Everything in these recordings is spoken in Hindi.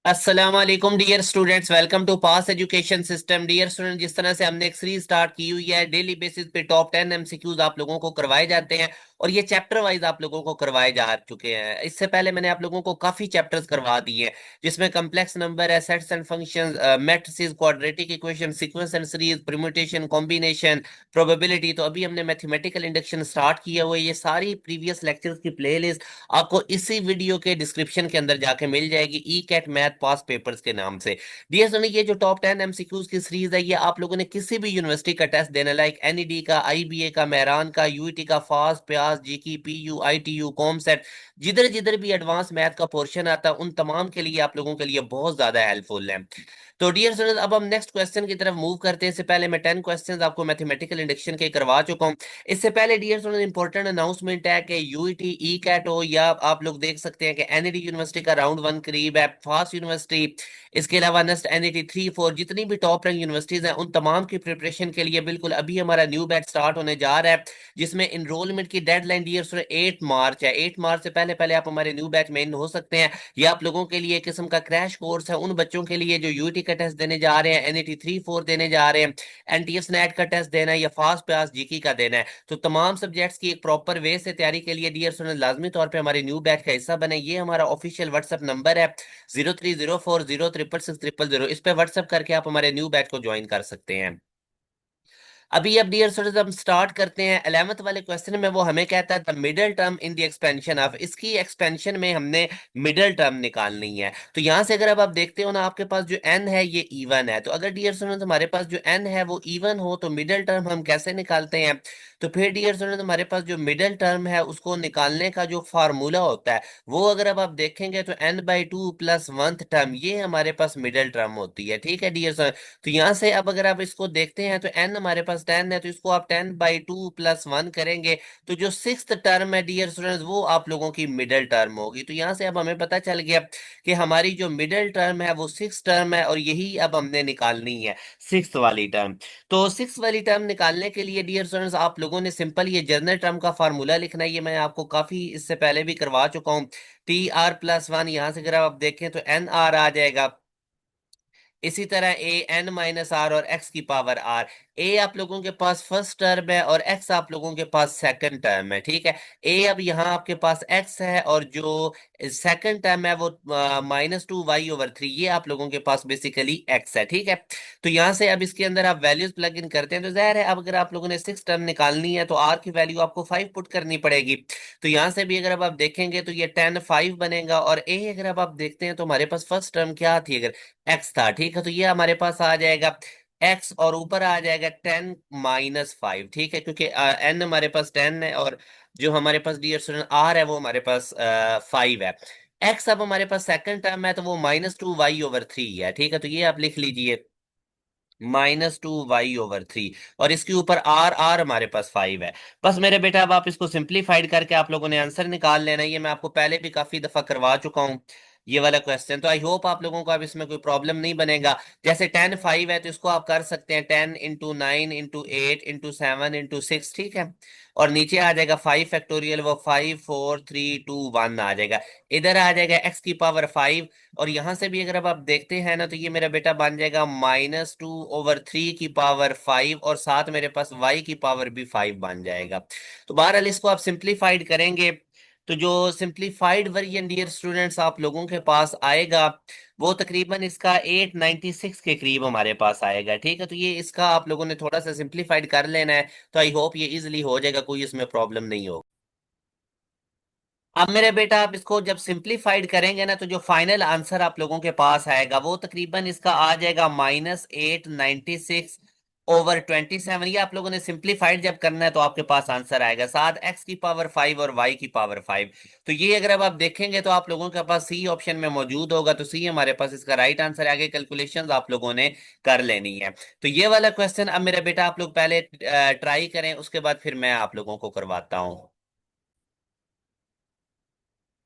अस्सलाम वालेकुम dear students, welcome to pass education system. Dear student, जिस तरह से हमने एक सीरीज स्टार्ट की हुई है, डेली बेसिस पे टॉप 10 एमसीक्यूज आप लोगों को करवाए जाते हैं और ये चैप्टर वाइज आप लोगों को करवाए जा चुके हैं। इससे पहले मैंने आप लोगों को काफी चैप्टर्स करवा दिए हैं, जिसमें कम्प्लेक्स नंबर है, sets and functions, matrices, quadratic equation, sequence and series, permutation, combination, probability. तो अभी हमने मैथमेटिकल इंडक्शन स्टार्ट किया हुआ है। ये सारी प्रीवियस लेक्चर्स की प्लेलिस्ट आपको इसी वीडियो के डिस्क्रिप्शन के अंदर जाके मिल जाएगी, ई कैट मैथ पास पेपर्स के नाम से। डियर स्टूडेंट, ये जो टॉप 10 एमसीक्यूज की सीरीज है, ये आप लोगों ने किसी भी यूनिवर्सिटी का टेस्ट देना, लाइक एनईडी का, आईबीए का, मेहरान का, यूईटी का, फास्ट, प्यास, जीकी, पीयू, आईटीयू, कॉमसेट, जिधर जिधर भी एडवांस मैथ का पोर्शन आता है, उन तमाम के लिए आप लोगों के लिए बहुत ज्यादा हेल्पफुल है। तो डियर स्टूडेंट्स, अब हम नेक्स्ट क्वेश्चन की तरफ मूव करते हैं। इससे पहले मैं 10 क्वेश्चंस आपको मैथमेटिकल इंडक्शन के करवा चुका हूं। इससे पहले डियर स्टूडेंट, इंपॉर्टेंट अनाउंसमेंट है कि यूईटी, ई कैट हो या आप लोग देख सकते हैं कि एनईडी यूनिवर्सिटी का राउंड 1 करीब है, फास्ट यूनिवर्सिटी, इसके अलावा नेक्स्ट एनईटी 3 4, जितनी भी टॉप रैंक यूनिवर्सिटीज हैं, उन तमाम की प्रिपरेशन के लिए बिल्कुल अभी हमारा न्यू बैच स्टार्ट होने जा रहा है, जिसमें इनरोलमेंट की डेडलाइन डियर स्टूडेंट 8 मार्च है। 8 मार्च से पहले पहले आप हमारे न्यू बैच में इन हो सकते हैं। ये आप लोगों के लिए एक किस्म का क्रैश कोर्स है, उन बच्चों के लिए जो यूटी का टेस्ट देने जा रहे हैं, एनईटी 3 4 देने जा रहे हैं, एनटीएस नेट का टेस्ट देना है या फास्ट प्यास जीकी का देना है। तो तमाम सब्जेक्ट्स की एक प्रॉपर वे से तैयारी के लिए डियर स्टूडेंट लाजमी तौर पे हमारे न्यू बैच का हिस्सा बने। ये हमारा ऑफिशियल व्हाट्सएप नंबर है, 0304066600। इस पे व्हाट्सएप करके आप हमारे न्यू बैच को ज्वाइन कर सकते हैं। अभी अब डियर स्टूडेंट्स हम स्टार्ट करते हैं। 11th वाले क्वेश्चन में वो हमें कहता है the middle term in the expansion of, इसकी एक्सपेंशन में हमने मिडल टर्म निकालनी है। तो यहां से अगर अब आप देखते हो ना, आपके पास जो n है ये इवन है। तो अगर डियर स्टूडेंट्स हमारे पास जो n है वो इवन हो तो मिडल टर्म हम कैसे निकालते हैं? तो फिर डियर स्टूडेंट, हमारे पास जो मिडल टर्म है उसको निकालने का जो फार्मूला होता है, वो अगर अब आप देखेंगे तो n/2 प्लस 1th टर्म, ये हमारे पास मिडल टर्म होती है। ठीक है डियर स्टूडेंट, तो यहां से अब अगर आप इसको देखते हैं तो n हमारे पास 10 है, तो इसको आप 10/2 प्लस 1 करेंगे, तो जो 6th टर्म है डियर स्टूडेंट्स, वो आप लोगों की मिडल टर्म होगी। तो यहां से अब हमें पता चल गया कि हमारी जो मिडल टर्म है वो 6th टर्म है, और यही अब हमने निकालनी है, 6th वाली टर्म। तो 6th वाली टर्म निकालने के लिए डियर स्टूडेंट्स आप लोगों ने सिंपल ये जनरल टर्म का फार्मूला लिखना है। ये मैं आपको काफी इससे पहले भी करवा चुका हूँ। TR+1, यहां से अगर आप देखें तो NR आ जाएगा। इसी तरह AN-R और x की पावर R। ए आप लोगों के पास फर्स्ट टर्म है और x आप लोगों के पास सेकंड टर्म है। ठीक है, ए अब यहाँ आपके पास x है, और जो सेकंड टर्म है वो -2y/3, ये आप लोगों के पास बेसिकली x है। ठीक है, तो यहाँ से अब इसके अंदर आप वैल्यूज प्लग इन करते हैं, तो जाहिर है अब अगर आप लोगों ने 6 टर्म निकालनी है तो r की वैल्यू आपको 5 पुट करनी पड़ेगी। तो यहाँ से भी अगर अब आप देखेंगे तो ये 10 5 बनेगा, और a अगर अब आप देखते हैं तो हमारे पास फर्स्ट टर्म क्या थी, अगर x था। ठीक है, तो ये हमारे पास आ जाएगा x, और ऊपर आ जाएगा 10-5। ठीक है, क्योंकि n हमारे पास 10 है, और जो हमारे पास डियर स्टूडेंट r है वो हमारे पास 5 है। x अब हमारे पास सेकंड टर्म है, तो वो -2y/3 है। ठीक है, तो ये आप लिख लीजिए, -2y/3, और इसके ऊपर r r हमारे पास 5 है। बस मेरे बेटा, अब आप इसको सिंप्लीफाइड करके आप लोगों ने आंसर निकाल लेना। ये मैं आपको पहले भी काफी दफा करवा चुका हूँ ये वाला क्वेश्चन, तो आई होप आप लोगों को अब इसमें कोई प्रॉब्लम नहीं बनेगा। जैसे 10 5 है तो इसको आप कर सकते हैं 10 × 9 × 8 × 7 × 6। ठीक है, और नीचे आ जाएगा 5 फैक्टोरियल, वो 5 4 3 2 1 आ जाएगा। इधर आ जाएगा x की पावर 5, और यहां से भी अगर अब आप देखते हैं ना, तो ये मेरा बेटा बन जाएगा -2/3 की पावर 5, और साथ मेरे पास y की पावर भी 5 बन जाएगा। तो बहरहाल इसको आप सिंप्लीफाइड करेंगे, तो जो सिंप्लीफाइड वर्जन डियर स्टूडेंट्स आप लोगों के पास आएगा, वो तकरीबन इसका 896 के करीब हमारे पास आएगा। ठीक है, तो ये इसका आप लोगों ने थोड़ा सा सिंप्लीफाइड कर लेना है, तो आई होप ये इजिली हो जाएगा, कोई इसमें प्रॉब्लम नहीं होगा। अब मेरे बेटा, आप इसको जब सिंप्लीफाइड करेंगे ना, तो जो फाइनल आंसर आप लोगों के पास आएगा वो तकरीबन इसका आ जाएगा -896/27। ये आप लोगों ने सिंप्लीफाइड जब करना है तो आपके पास आंसर आएगा, साथ x की पावर 5 और y की पावर 5। तो ये अगर अब आप देखेंगे तो आप लोगों के पास सी ऑप्शन में मौजूद होगा, तो सी हमारे पास इसका राइट आंसर है। आगे कैलकुलेशंस आप लोगों ने कर लेनी है। तो ये वाला क्वेश्चन अब मेरे बेटा आप लोग पहले ट्राई करें, उसके बाद फिर मैं आप लोगों को करवाता हूँ।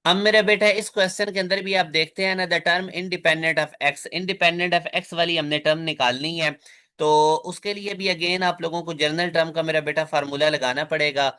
अब मेरे बेटा इस क्वेश्चन के अंदर भी आप देखते हैं ना, the term independent of x, independent of x वाली हमने टर्म निकालनी है। तो उसके लिए भी अगेन आप लोगों को जनरल टर्म का मेरा बेटा फार्मूला लगाना पड़ेगा।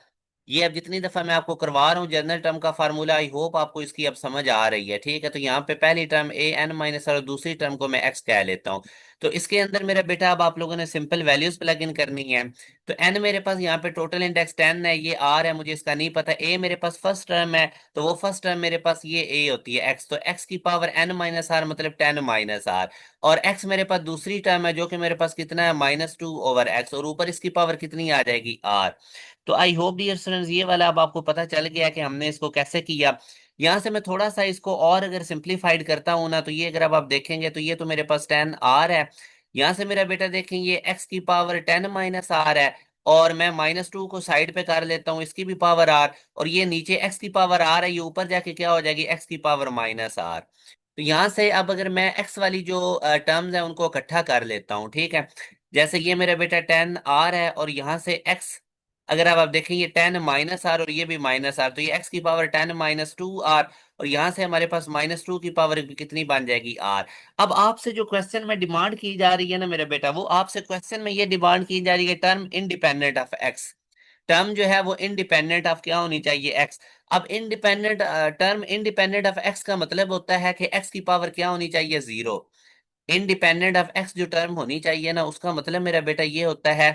ये अब जितनी दफा मैं आपको करवा रहा हूँ जनरल टर्म का फार्मूला, आई होप आपको इसकी अब समझ आ रही है। ठीक है, तो यहाँ पे पहली टर्म ए एन माइनस और दूसरी टर्म को मैं एक्स कह लेता हूँ। तो इसके अंदर मेरा बेटा अब आप लोगों ने सिंपल वैल्यूज प्लग इन करनी है। तो एन मेरे पास यहाँ पे टोटल इंडेक्स 10 है, ये आर है, मुझे इसका नहीं पता। ए मेरे पास फर्स्ट टर्म है, तो वो फर्स्ट टर्म मेरे पास ये ए होती है एक्स, तो एक्स की पावर एन माइनस आर मतलब 10 माइनस आर। और एक्स मेरे पास दूसरी टर्म है जो कि मेरे पास कितना है -2/x, और ऊपर इसकी पावर कितनी आ जाएगी आर। तो आई होप डियर स्टूडेंट्स ये वाला अब आपको पता चल गया कि हमने इसको कैसे किया। यहाँ से मैं थोड़ा सा इसको और अगर सिंप्लीफाइड करता हूँ ना, तो ये अगर अब आप देखेंगे तो ये तो मेरे पास 10 आर है। यहाँ से मेरा बेटा देखेंगे एक्स की पावर 10 माइनस आर है, और मैं -2 को साइड पे कर लेता हूँ, इसकी भी पावर आर, और ये नीचे एक्स की पावर आर है, ये ऊपर जाके क्या हो जाएगी एक्स की पावर माइनस आर। तो यहाँ से अब अगर मैं एक्स वाली जो टर्म्स है उनको इकट्ठा कर लेता हूँ, ठीक है। जैसे ये मेरा बेटा 10 आर है, और यहाँ से एक्स अगर अब आप देखें ये 10 माइनस आर और ये भी माइनस आर, तो ये एक्स की पावर 10 - 2 आर, और यहाँ से हमारे पास -2 की पावर कितनी बन जाएगी आर। अब आपसे जो क्वेश्चन में डिमांड की जा रही है ना मेरे बेटा, वो आपसे क्वेश्चन में ये डिमांड की जा रही है term independent of x. Term जो है वो इंडिपेंडेंट ऑफ क्या होनी चाहिए एक्स। अब independent term independent of x का मतलब होता है कि एक्स की पावर क्या होनी चाहिए 0। इंडिपेंडेंट ऑफ एक्स जो टर्म होनी चाहिए ना, उसका मतलब मेरा बेटा ये होता है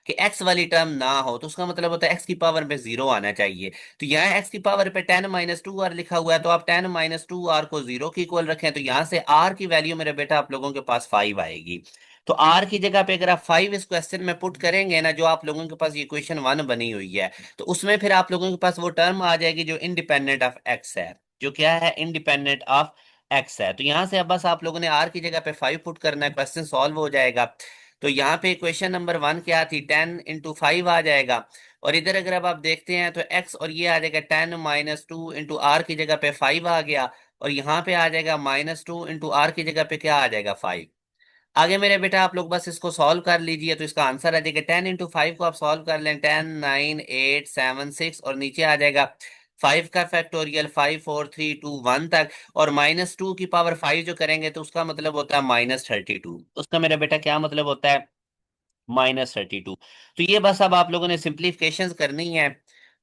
कि एक्स वाली टर्म ना हो, तो उसका मतलब होता है एक्स की पावर में 0 आना चाहिए। तो यहाँ एक्स की पावर पे 10 - 2 आर लिखा हुआ है, तो आप 10 - 2 आर को 0 की इक्वल रखें, तो यहाँ से आर की वैल्यू मेरे बेटा आप लोगों के पास 5 आएगी। तो आर की जगह पे अगर आप 5 इस क्वेश्चन में पुट करेंगे ना, जो आप लोगों के पास ये क्वेश्चन 1 बनी हुई है, तो उसमें फिर आप लोगों के पास वो टर्म आ जाएगी जो इंडिपेंडेंट ऑफ एक्स है। जो क्या है इंडिपेंडेंट ऑफ एक्स है। तो यहाँ से अब बस आप लोगों ने आर की जगह पे 5 पुट करना है, क्वेश्चन सॉल्व हो जाएगा। तो यहाँ पे क्वेश्चन नंबर 1 क्या थी, 10 × 5 आ जाएगा। और इधर अगर अब आप देखते हैं तो x और ये आ जाएगा 10 - 2 × r की जगह पे 5 आ गया, और यहाँ पे आ जाएगा -2 × r की जगह पे क्या आ जाएगा 5। आगे मेरे बेटा आप लोग बस इसको सॉल्व कर लीजिए, तो इसका आंसर आ जाएगा 10 × 5 को आप सॉल्व कर लें, 10 9 8 7 6, और नीचे आ जाएगा 5 का फैक्टोरियल 5 4 3 2 1 तक। और -2 की पावर 5 जो करेंगे तो उसका मतलब होता है -32। उसका मेरा बेटा क्या मतलब होता है -32। तो ये बस अब आप लोगों ने सिंप्लीफिकेशन करनी है,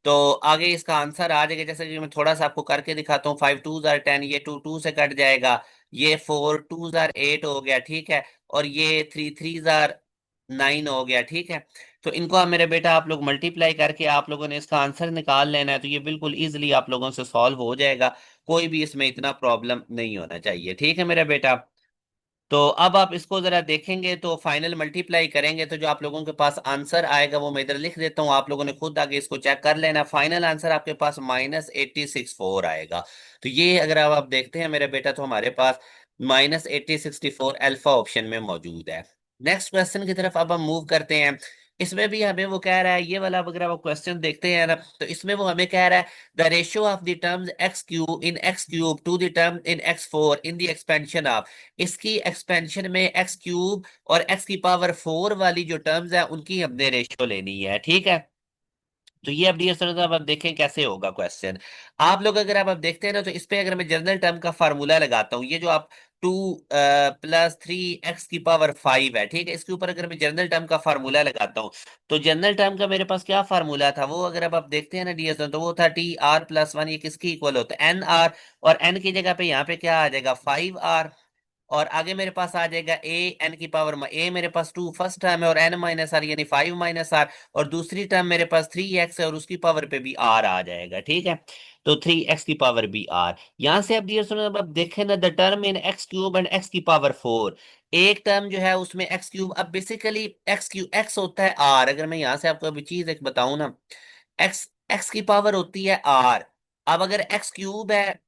तो आगे इसका आंसर आ जाएगा। जैसे कि मैं थोड़ा सा आपको करके दिखाता हूँ, 5 2 * 10, ये 2 2 से कट जाएगा, ये 4 2 * 8 हो गया, ठीक है। और ये 3 3 * 9 हो गया, ठीक है। तो इनको आप मेरे बेटा आप लोग मल्टीप्लाई करके आप लोगों ने इसका आंसर निकाल लेना है, तो ये बिल्कुल इजीली आप लोगों से सॉल्व हो जाएगा। कोई भी इसमें इतना प्रॉब्लम नहीं होना चाहिए, ठीक है मेरा बेटा। तो अब आप इसको जरा देखेंगे तो फाइनल मल्टीप्लाई करेंगे, तो जो आप लोगों के पास आंसर आएगा वो मैं इधर लिख देता हूँ, आप लोगों ने खुद आगे इसको चेक कर लेना। फाइनल आंसर आपके पास -8064 आएगा। तो ये अगर अब आप देखते हैं मेरे बेटा, तो हमारे पास -8064 अल्फा ऑप्शन में मौजूद है। नेक्स्ट क्वेश्चन की तरफ अब हम मूव करते हैं। इसमें भी हमें वो कह रहा है, ये वाला अगर आप क्वेश्चन देखते हैं ना, तो इसमें वो हमें कह रहा है the ratio of the terms x cube in x cube to the term in x4 in the expansion of. इसकी एक्सपेंशन में एक्स क्यूब और एक्स की पावर 4 वाली जो टर्म्स है उनकी हमने रेशियो लेनी है, ठीक है। तो ये अब डियर स्टूडेंट्स अब देखें कैसे होगा क्वेश्चन। आप लोग अगर अब देखते हैं ना, तो इस पे अगर मैं जनरल टर्म का फार्मूला लगाता हूँ, ये जो आप 2 + 3 x की पावर 5 है, ठीक है, इसके ऊपर अगर मैं जनरल टर्म का फार्मूला लगाता हूँ, तो जनरल टर्म का मेरे पास क्या फार्मूला था, वो अगर अब आप देखते हैं ना डियर स्टूडेंट, तो वो था TR+1, ये किसकी इक्वल होता है NR। और n की जगह पे यहाँ पे क्या आ जाएगा 5R। और आगे मेरे पास आ जाएगा ए एन की पावर में, ए मेरे पास 2 फर्स्ट टर्म है, और n - r यानी 5 - r, और दूसरी टर्म मेरे पास 3x है, और उसकी पावर पे भी r आ जाएगा, ठीक है। तो 3x की पावर भी r। यहां से अब डियर सुनो, अब देखें ना, the term in x cube and x की पावर 4। एक टर्म जो है उसमें एक्स क्यूब, अब बेसिकली एक्स क्यूब एक्स होता है r। अगर मैं यहां से आपको अभी चीज एक बताऊं ना, एक्स एक्स की पावर होती है r। अब अगर एक्स क्यूब है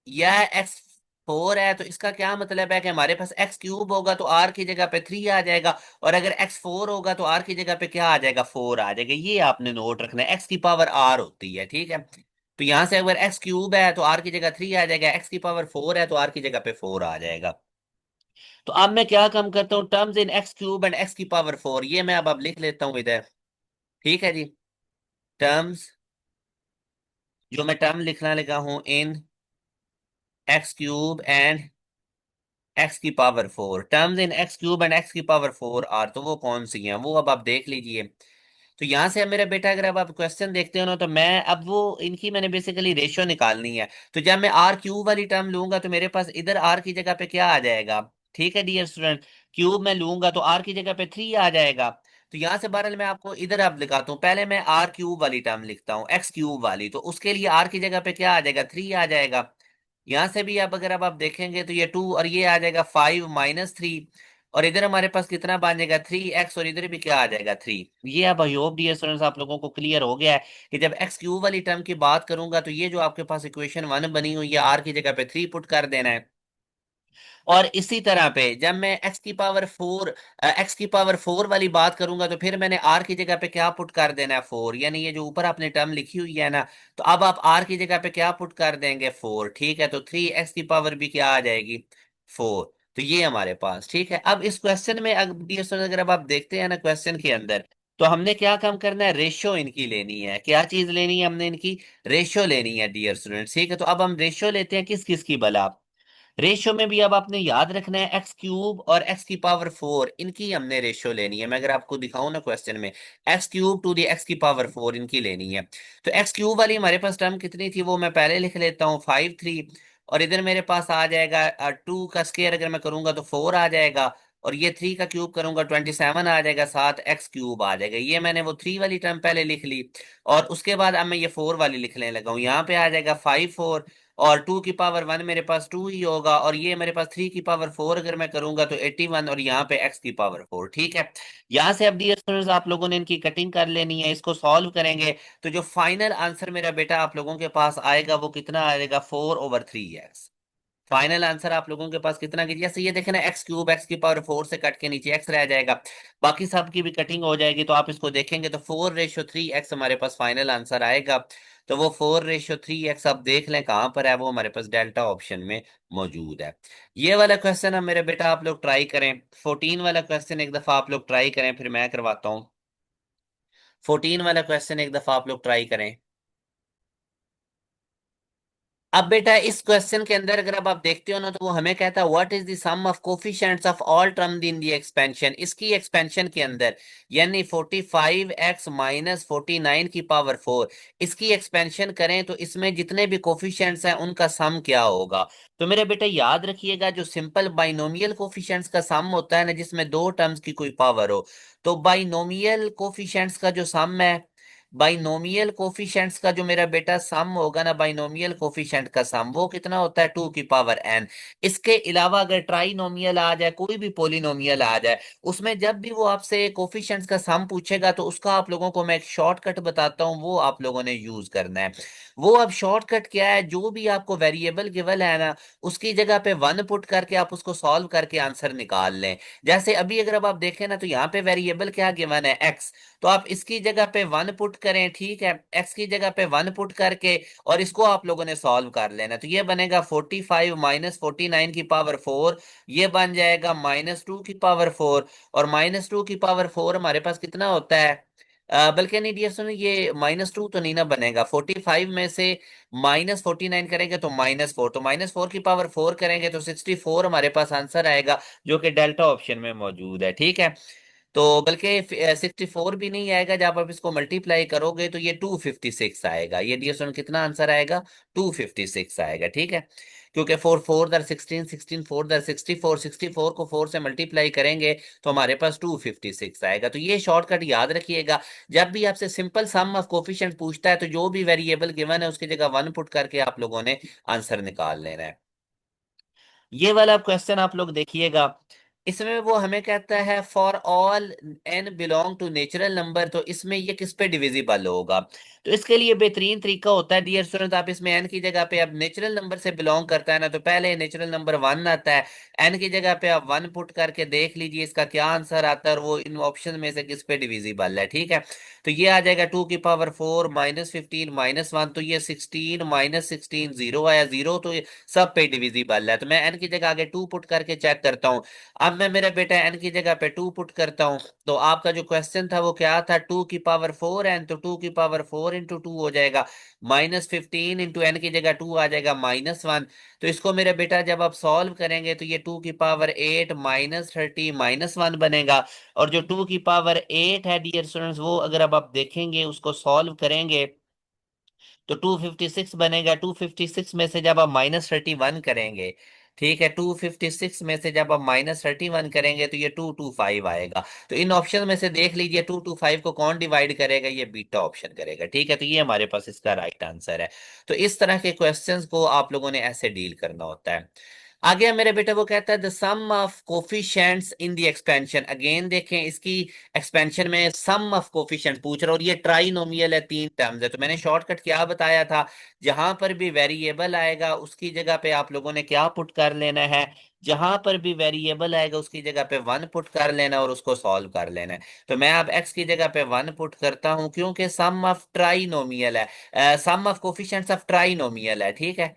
या x4 है, तो इसका क्या मतलब है कि हमारे पास एक्स क्यूब होगा तो आर की जगह पे 3 आ जाएगा, और अगर x4 होगा तो आर की जगह पे क्या आ जाएगा 4 आ जाएगा। ये आपने नोट रखना है, एक्स की पावर आर होती है, ठीक है। तो यहां से अगर एक्स क्यूब है तो आर की जगह 3 आ जाएगा, एक्स की पावर 4 है तो आर की जगह पे 4 आ जाएगा। तो अब मैं क्या काम करता हूँ, terms in x cube and x की पावर 4, ये मैं अब लिख लेता हूँ इधर, ठीक है जी। टर्म्स, जो मैं टर्म लिखना लगा हूं इन एक्स क्यूब एंड एक्स की power 4, terms in x cube and x की पावर 4 आर, तो वो कौन सी हैं वो अब आप देख लीजिए। तो यहाँ से अब मेरा बेटा, अगर अब आप क्वेश्चन देखते हो ना, तो मैं अब वो इनकी मैंने बेसिकली रेशियो निकालनी है। तो जब मैं आर क्यूब वाली टर्म लूंगा तो मेरे पास इधर आर की जगह पे क्या आ जाएगा? ठीक है डियर स्टूडेंट, क्यूब में लूंगा तो आर की जगह पे 3 आ जाएगा। तो यहाँ से बहरहाल मैं आपको इधर अब लिखाता हूँ, पहले मैं आर क्यूब वाली टर्म लिखता हूँ, एक्स क्यूब वाली, तो उसके लिए आर की जगह पे क्या आ जाएगा? 3 आ जाएगा। यहाँ से भी अब अगर अब आप देखेंगे तो ये 2 और ये आ जाएगा 5 - 3, और इधर हमारे पास कितना बन जाएगा? 3x, और इधर भी क्या आ जाएगा? 3। ये अब आई होप डियर स्टूडेंट्स आप लोगों को क्लियर हो गया है कि जब एक्स क्यूब वाली टर्म की बात करूंगा तो ये जो आपके पास इक्वेशन 1 बनी हुई है, आर की जगह पे 3 पुट कर देना है। और इसी तरह पे जब मैं एक्स की पावर 4 वाली बात करूंगा तो फिर मैंने आर की जगह पे क्या पुट कर देना है? 4। यानी ये जो ऊपर आपने टर्म लिखी हुई है ना, तो अब आप आर की जगह पे क्या पुट कर देंगे? 4। ठीक है, तो 3x की पावर भी क्या आ जाएगी? 4। तो ये हमारे पास ठीक है। अब इस क्वेश्चन में अगर अब आप देखते हैं ना क्वेश्चन के अंदर, तो हमने क्या काम करना है? रेशियो इनकी लेनी है। क्या चीज लेनी है हमने? इनकी रेशियो लेनी है डियर स्टूडेंट। ठीक है, तो अब हम रेशियो लेते हैं किस किस की भला? रेशियो में भी अब आपने याद रखना है एक्स क्यूब और x की पावर 4, इनकी हमने रेशियो लेनी है। मैं अगर आपको दिखाऊं ना क्वेश्चन में, x cube to the x की पावर 4 इनकी लेनी है। तो एक्स क्यूब वाली हमारे पास टर्म कितनी थी वो मैं पहले लिख लेता हूँ, 5 3। और इधर मेरे पास आ जाएगा 2 का स्क्वायर अगर मैं करूंगा तो 4 आ जाएगा, और ये 3 का क्यूब करूंगा 27 आ जाएगा, साथ एक्स क्यूब आ जाएगा। ये मैंने वो 3 वाली टर्म पहले लिख ली, और उसके बाद अब मैं ये 4 वाली लिखने लगा हूँ। यहाँ पे आ जाएगा 5 4, और 2 की पावर 1 मेरे पास 2 ही होगा, और ये मेरे पास 3 की पावर 4 अगर मैं करूंगा तो 81, और यहाँ पे x की पावर 4। ठीक है, यहाँ से अब डियर स्टूडेंट्स आप लोगों ने इनकी कटिंग कर लेनी है, इसको सॉल्व करेंगे तो जो फाइनल आंसर मेरा बेटा आप लोगों के पास आएगा वो कितना आएगा? 4/3x। फाइनल आंसर आप लोगों के पास कितना की? जैसे ये देखे ना, x³ x की पावर 4 से कट के नीचे x रह जाएगा, बाकी सब की भी कटिंग हो जाएगी, तो आप इसको देखेंगे तो 4/3x हमारे पास फाइनल आंसर आएगा। तो वो 4/3x आप देख लें कहाँ पर है, वो हमारे पास डेल्टा ऑप्शन में मौजूद है। ये वाला क्वेश्चन अब मेरे बेटा आप लोग ट्राई करें। 14 वाला क्वेश्चन एक दफा आप लोग ट्राई करें, फिर मैं करवाता हूँ। 14 वाला क्वेश्चन एक दफा आप लोग ट्राई करें। अब बेटा इस क्वेश्चन के अंदर अगर अब आप देखते हो ना, तो वो हमें कहता है what is the sum of coefficients of all term in the expansion. इसकी एक्सपेंशन के अंदर यानी 45x - 49 की पावर 4, इसकी एक्सपेंशन करें तो इसमें जितने भी कोफिशिएंट्स हैं उनका सम क्या होगा? तो मेरे बेटा याद रखिएगा, जो सिंपल बाइनोमियल कोफिशिएंट्स का सम होता है ना, जिसमें दो टर्म्स की कोई पावर हो, तो बाइनोमियल कोफिशिएंट्स का जो सम है, बाइनोमियल कोफिशिएंट्स का जो मेरा बेटा सम होगा ना, बाइनोमियल कोफिशिएंट का सम वो कितना होता है? 2 की पावर n। इसके अलावा अगर ट्राइनोमियल आ जाए, कोई भी पोलिनोमियल आ जाए, उसमें जब भी वो आपसे कोफिशिएंट्स का सम पूछेगा तो उसका आप लोगों को मैं एक शॉर्टकट बताता हूँ, वो आप लोगों ने यूज करना है। वो अब शॉर्टकट क्या है? जो भी आपको वेरिएबल गिवन है ना, उसकी जगह पे 1 पुट करके आप उसको सॉल्व करके आंसर निकाल लें। जैसे अभी अगर अब आप देखें ना, तो यहाँ पे वेरिएबल क्या गिवन है? x। तो आप इसकी जगह पे 1 पुट करें, ठीक है, x की जगह पे 1 पुट करके, और इसको आप लोगों ने सॉल्व कर लेना। तो ये बनेगा 45 - 49 की पावर 4, ये बन जाएगा -2 की पावर 4, और -2 की पावर 4 हमारे पास कितना होता है? बल्कि नहीं डियर सुनो, ये -2 तो नहीं ना बनेगा, 45 में से -49 करेंगे तो -4, तो -4 की पावर 4 करेंगे तो 64 हमारे पास आंसर आएगा, जो कि डेल्टा ऑप्शन में मौजूद है। ठीक है, तो बल्कि 64 भी नहीं आएगा, जब आप इसको मल्टीप्लाई करोगे तो ये 256 आएगा। ये डियर स्टूडेंट कितना आंसर आएगा? 256 आएगा। ठीक है, क्योंकि 4 4 दर 16, 16 4 दर 64, 64 को 4 से मल्टीप्लाई करेंगे तो हमारे पास 256 आएगा। तो ये शॉर्टकट याद रखिएगा, जब भी आपसे सिंपल सम ऑफ कोफिशिएंट पूछता है तो जो भी वेरिएबल गिवन है उसकी जगह 1 पुट करके आप लोगों ने आंसर निकाल लेना है। ये वाला क्वेश्चन आप लोग देखिएगा, इसमें वो हमें कहता है for all n belong to natural number, तो इसमें ये किस पे डिविजिबल होगा? तो इसके लिए बेहतरीन तरीका होता है डियर स्टूडेंट, आप इसमें n की जगह पे अब नेचुरल नंबर से बिलोंग करता है ना, तो पहले नेचुरल नंबर 1 आता है, n की जगह पे आप 1 पुट करके देख लीजिए इसका क्या आंसर आता है, और वो इन ऑप्शन में से किस पे डिविजिबल है। ठीक है, तो ये आ जाएगा 2 की पावर 4 -15 -1, तो ये 16 -16 0 आया, 0 तो सब पे डिविजिबल है। तो मैं n की जगह आगे 2 पुट करके चेक करता हूँ। अब मैं मेरे बेटा एन की जगह पे 2 पुट करता हूँ। तो आपका जो क्वेश्चन था वो क्या था, 2 की पावर 4 एन, तो 2 की पावर 4 इंटू 2 हो जाएगा -15, इंटू एन की जगह 2 आ जाएगा -1। तो इसको मेरे बेटा जब आप सॉल्व करेंगे तो ये 2 की पावर 8 -30 -1 बनेगा। और जो 2 की पावर 8 है डियर स्टूडेंट्स, वो अगर अब आप देखेंगे उसको सॉल्व करेंगे तो 256 बनेगा। 256 में से जब आप -31 करेंगे, ठीक है, 256 में से जब आप -31 करेंगे तो ये 225 आएगा। तो इन ऑप्शन में से देख लीजिए 225 को कौन डिवाइड करेगा, ये बीटा ऑप्शन करेगा। ठीक है, तो ये हमारे पास इसका राइट आंसर है। तो इस तरह के क्वेश्चंस को आप लोगों ने ऐसे डील करना होता है। आगे मेरे बेटे वो कहता है the sum of coefficients in the expansion. Again देखें, इसकी एक्सपेंशन में सम ऑफ कोफिशिएंट पूछ रहा है, और ये ट्राइनोमियल है, 3 टर्म्स है। तो मैंने शॉर्टकट क्या बताया था, जहां पर भी वेरिएबल आएगा उसकी जगह पे आप लोगों ने क्या पुट कर लेना है, जहां पर भी वेरिएबल आएगा उसकी जगह पे 1 पुट कर लेना और उसको सॉल्व कर लेना है। तो मैं अब x की जगह पे 1 पुट करता हूं, क्योंकि सम ऑफ ट्राइनोमियल है, सम ऑफ कोफिशिएंट्स ऑफ ट्राइनोमियल है। ठीक है,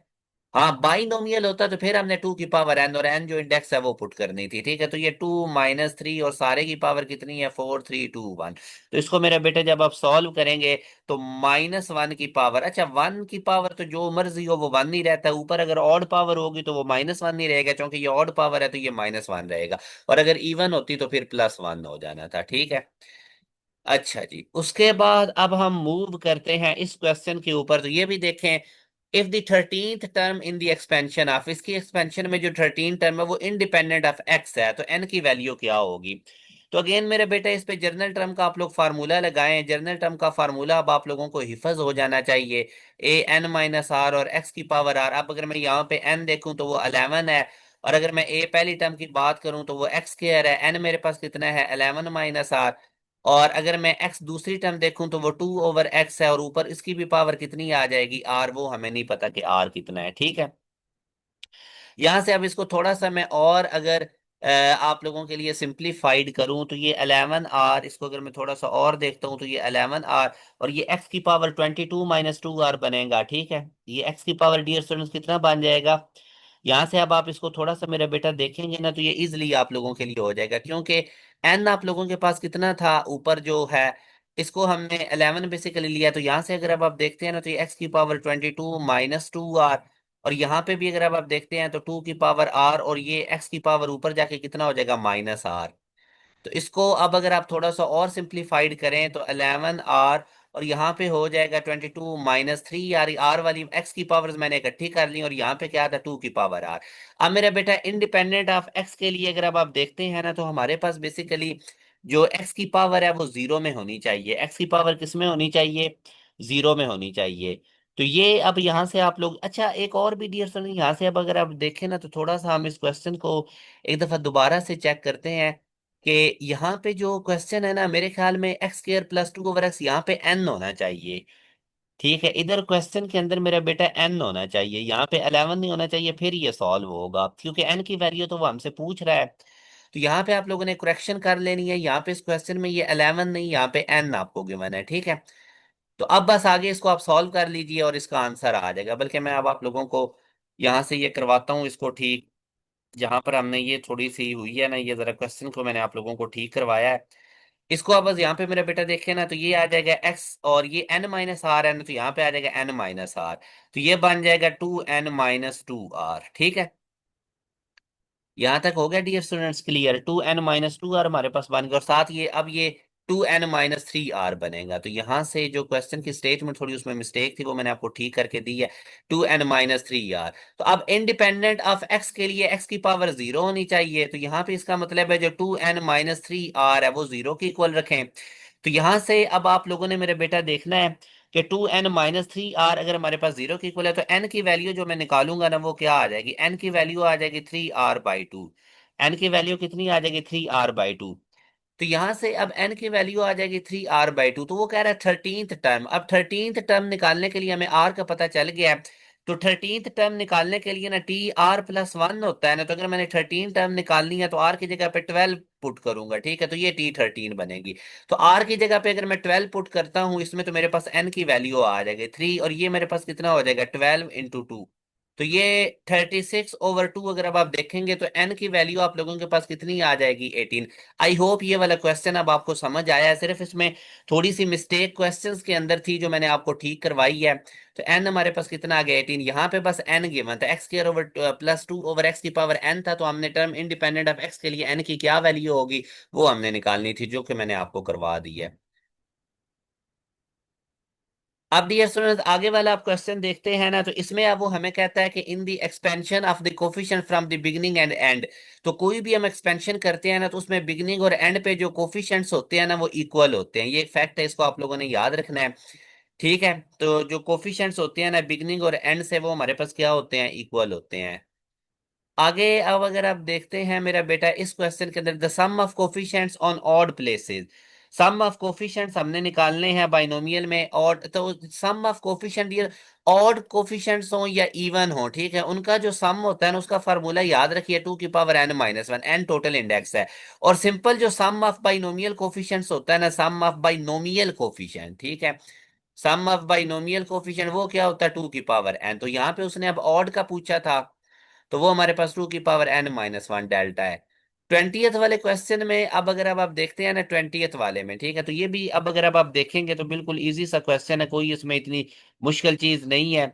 हाँ बाइनोमियल होता तो फिर हमने 2 की पावर n, और n जो इंडेक्स है वो पुट करनी थी। ठीक है, तो ये 2 - 3 और सारे की पावर कितनी है, 4 3 2 1। तो इसको मेरे बेटे जब आप सॉल्व करेंगे तो -1 की पावर, अच्छा 1 की पावर तो जो मर्जी हो वो 1 ही रहता है, ऊपर अगर ऑड पावर होगी तो वो -1 ही रहेगा, क्योंकि ये ऑड पावर है तो ये -1 रहेगा, और अगर इवन होती तो फिर +1 हो जाना था। ठीक है, अच्छा जी, उसके बाद अब हम मूव करते हैं इस क्वेश्चन के ऊपर। तो ये भी देखें, if the 13th term in the expansion of, इसकी एक्सपेंशन में जो 13 टर्म है वो इंडिपेंडेंट ऑफ एक्स है, तो एन की वैल्यू क्या होगी। तो अगेन मेरे बेटे इस पे जर्नल टर्म का आप लोग फार्मूला लगाएं। जर्नल टर्म का फार्मूला अब आप लोगों को हिफज हो जाना चाहिए, an - r और x की पावर r। अब अगर मैं यहाँ पे n देखूं तो वो 11 है, और अगर मैं a पहली टर्म की बात करूं तो वो x² है। n मेरे पास कितना है, 11 - r। और अगर मैं x दूसरी टर्म देखूं तो वो 2/x है, और ऊपर इसकी भी पावर कितनी आ जाएगी, r, वो हमें नहीं पता कि r कितना है। ठीक है, यहां से अब इसको थोड़ा सा मैं और अगर आप लोगों के लिए सिंप्लीफाइड करूं तो ये 11 r, इसको अगर मैं थोड़ा सा और देखता हूं तो ये 11 r, और ये x की पावर 22 - 2 r बनेगा। ठीक है, ये x की पावर डियर स्टूडेंट्स कितना बन जाएगा। यहां से अब आप इसको थोड़ा सा मेरा बेटा देखेंगे ना तो ये इजिली आप लोगों के लिए हो जाएगा, क्योंकि n आप लोगों के पास कितना था ऊपर जो है, इसको हमने 11 बेसिकली लिया। तो यहाँ से अगर अब आप देखते हैं ना तो ये x की पावर 22 - 2 r, और यहाँ पे भी अगर अब आप देखते हैं तो 2 की पावर r, और ये x की पावर ऊपर जाके कितना हो जाएगा, -r। तो इसको अब अगर आप थोड़ा सा और सिंप्लीफाइड करें तो 11 r, और यहाँ पे हो जाएगा 22 - 3 r। आर वाली x की पावर्स मैंने इकट्ठी कर ली, और यहाँ पे क्या था, 2 की पावर r। अब मेरा बेटा इंडिपेंडेंट ऑफ x के लिए अगर अब आप देखते हैं ना तो हमारे पास बेसिकली जो x की पावर है वो 0 में होनी चाहिए। x की पावर किस में होनी चाहिए, 0 में होनी चाहिए। तो ये अब यहाँ से आप लोग, अच्छा एक और भी डियर स्टूडेंट, यहाँ से अब अगर आप देखें ना तो थोड़ा सा हम इस क्वेश्चन को एक दफा दोबारा से चेक करते हैं कि यहाँ पे जो क्वेश्चन है ना, मेरे ख्याल में x² + 2/x, यहाँ पे n होना चाहिए। ठीक है, इधर क्वेश्चन के अंदर मेरा बेटा n होना चाहिए, यहाँ पे 11 नहीं होना चाहिए, फिर ये सॉल्व होगा, क्योंकि n की वैल्यू तो वो हमसे पूछ रहा है। तो यहाँ पे आप लोगों ने करेक्शन कर लेनी है, यहाँ पे इस क्वेश्चन में ये 11 नहीं, यहाँ पे n आपको गिवन है। ठीक है, तो अब बस आगे इसको आप सॉल्व कर लीजिए और इसका आंसर आ जाएगा। बल्कि मैं अब आप लोगों को यहाँ से ये करवाता हूँ इसको ठीक, जहां पर हमने ये थोड़ी सी हुई है ना, ये जरा क्वेश्चन को मैंने आप लोगों को ठीक करवाया है। इसको अब बस यहाँ पे मेरा बेटा देखे ना तो ये आ जाएगा x, और ये n - r है ना, तो यहाँ पे आ जाएगा n - r। तो ये बन जाएगा 2n - 2r। ठीक है, यहां तक हो गया dear students, clear. 2n - 2r हमारे पास बन गया, और साथ ये अब ये 2n - 3r बनेगा। तो यहां से जो क्वेश्चन की स्टेटमेंट थोड़ी उसमें मिस्टेक थी वो मैंने आपको ठीक करके दी है, 2n - 3r। तो अब इंडिपेंडेंट ऑफ x के लिए x की पावर 0 होनी चाहिए। तो यहाँ पे इसका मतलब है जो 2n - 3r है वो 0 के इक्वल रखें। तो यहां से अब आप लोगों ने मेरे बेटा देखना है कि 2n - 3r अगर हमारे पास 0 की इक्वल है तो n की वैल्यू जो मैं निकालूंगा ना वो क्या आ जाएगी, n की वैल्यू आ जाएगी 3r/2। n की वैल्यू कितनी आ जाएगी, 3r/2। तो यहां से अब n की वैल्यू आ जाएगी 3r/2। तो वो कह रहा है 13th टर्म। अब 13th टर्म निकालने के लिए हमें r का पता चल गया है। तो 13th टर्म निकालने के लिए ना TR+1 होता है ना, तो अगर मैंने 13 टर्म निकालनी है तो r की जगह पे 12 पुट करूंगा। ठीक है, तो ये T13 बनेगी। तो r की जगह पे अगर मैं 12 पुट करता हूँ इसमें, तो मेरे पास n की वैल्यू आ जाएगी 3, और ये मेरे पास कितना हो जाएगा, 12 × 2। तो ये 36/2 अगर अब आप देखेंगे तो एन की वैल्यू आप लोगों के पास कितनी आ जाएगी, 18। आई होप ये वाला क्वेश्चन अब आपको समझ आया है, सिर्फ इसमें थोड़ी सी मिस्टेक क्वेश्चंस के अंदर थी जो मैंने आपको ठीक करवाई है। तो एन हमारे पास कितना आ गया, 18। यहाँ पे बस एन गिवन था, एक्स स्क्वायर ओवर +2/x⁴n था, तो हमने टर्म इंडिपेंडेंट ऑफ एक्स के लिए एन की क्या वैल्यू होगी वो हमने निकालनी थी, जो कि मैंने आपको करवा दी है। अब डियर स्टूडेंट्स आगे वाला आप क्वेश्चन देखते हैं ना, तो इसमें अब वो हमें कहता है कि इन the expansion of the coefficient from the beginning and and. तो कोई भी हम एक्सपेंशन करते हैं ना, तो उसमें बिगनिंग और एंड पे जो कोफिशिएंट्स होते हैं ना वो इक्वल होते हैं, ये एक फैक्ट है, इसको आप लोगों ने याद रखना है। ठीक है, तो जो कोफिशिएंट्स होते हैं ना बिगनिंग और एंड से, वो हमारे पास क्या होते हैं, इक्वल होते हैं। आगे अब अगर आप देखते हैं मेरा बेटा इस क्वेश्चन के अंदर, the sum of coefficients on odd places. Sum of coefficients हमने निकालने हैं बाइनोमियल में, ऑड तो सम ऑफ कोफिशिएंट ये ऑड कोफिशिएंट्स हो या इवन हो, ठीक है, उनका जो सम होता है ना उसका फार्मूला याद रखिए, 2n-1, n टोटल इंडेक्स है। और सिंपल जो सम ऑफ बाइनोमियल कोफिशिएंट्स होता है ना, सम ऑफ बाइनोमियल कोफिशिएंट, ठीक है, सम ऑफ बाइनोमियल कोफिशिएंट वो क्या होता है, 2n। तो यहाँ पे उसने अब ऑड का पूछा था, तो वो हमारे पास 2n-1 डेल्टा है। 20th वाले क्वेश्चन में अब अगर अब आप देखते हैं ना, 20th वाले में, ठीक है, तो ये भी अब अगर अब आप देखेंगे तो बिल्कुल इजी सा क्वेश्चन है, कोई इसमें इतनी मुश्किल चीज नहीं है।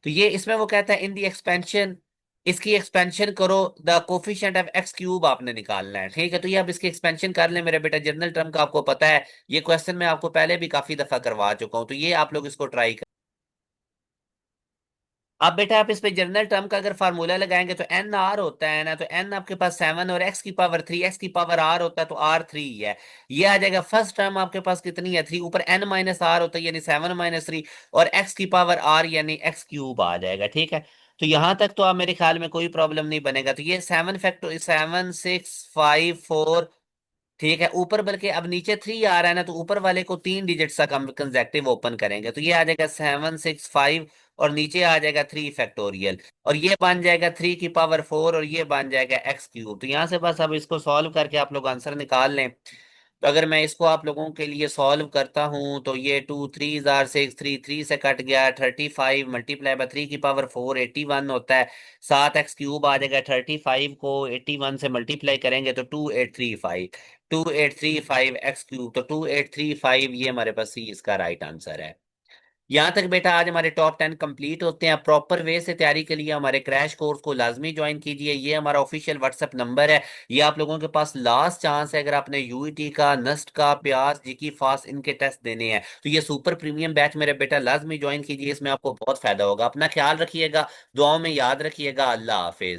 तो ये इसमें वो कहता है इन दी एक्सपेंशन, इसकी एक्सपेंशन करो, द कोफिशिएंट ऑफ x³ आपने निकालना है, ठीक है। तो ये आप इसकी एक्सपेंशन कर लें मेरे बेटा, जनरल टर्म का आपको पता है, ये क्वेश्चन मैं आपको पहले भी काफी दफा करवा चुका हूं, तो ये आप लोग इसको ट्राई। अब बेटा आप इस पे जनरल टर्म का अगर फार्मूला लगाएंगे तो एन आर होता है ना, तो एन आपके पास 7 और x⁻3, x⁻r होता है तो r3 है। ये आ जाएगा, फर्स्ट टर्म आपके पास कितनी है, 3, ऊपर n-r होता है यानी 7-3, और x⁻r यानी x³ आ जाएगा, ठीक है। तो यहां तक तो आप मेरे ख्याल में कोई प्रॉब्लम नहीं बनेगा, तो ये 7, 6, 5, 4, ठीक है, ऊपर बल्कि अब नीचे 3 आ रहा है ना, तो ऊपर वाले को 3 डिजिट का कंजेक्टिव ओपन करेंगे, तो ये आ जाएगा 7, 6, 5, और नीचे आ जाएगा 3 फैक्टोरियल, और ये बन जाएगा 3⁴ और ये बन जाएगा x³। तो यहाँ से बस अब इसको सॉल्व करके आप लोग आंसर निकाल लें। तो अगर मैं इसको आप लोगों के लिए सॉल्व करता हूं, तो ये 2 3 6, 3 से कट गया, 35 मल्टीप्लाई बाय 3⁴ 81 होता है। 7x³ आ जाएगा, 35 को 81 से मल्टीप्लाई करेंगे तो 2835 तो 2835 ये हमारे पास सी इसका राइट आंसर है। यहाँ तक बेटा आज हमारे टॉप 10 कंप्लीट होते हैं। प्रॉपर वे से तैयारी के लिए हमारे क्रैश कोर्स को लाजमी ज्वाइन कीजिए, ये हमारा ऑफिशियल व्हाट्सएप नंबर है। ये आप लोगों के पास लास्ट चांस है, अगर आपने यूईटी का, नस्ट का, प्यास, जीकी, फास्ट इनके टेस्ट देने हैं, तो ये सुपर प्रीमियम बैच मेरे बेटा लाजमी ज्वाइन कीजिए, इसमें आपको बहुत फायदा होगा। अपना ख्याल रखिएगा, दुआओं में याद रखिएगा। अल्लाह हाफिज।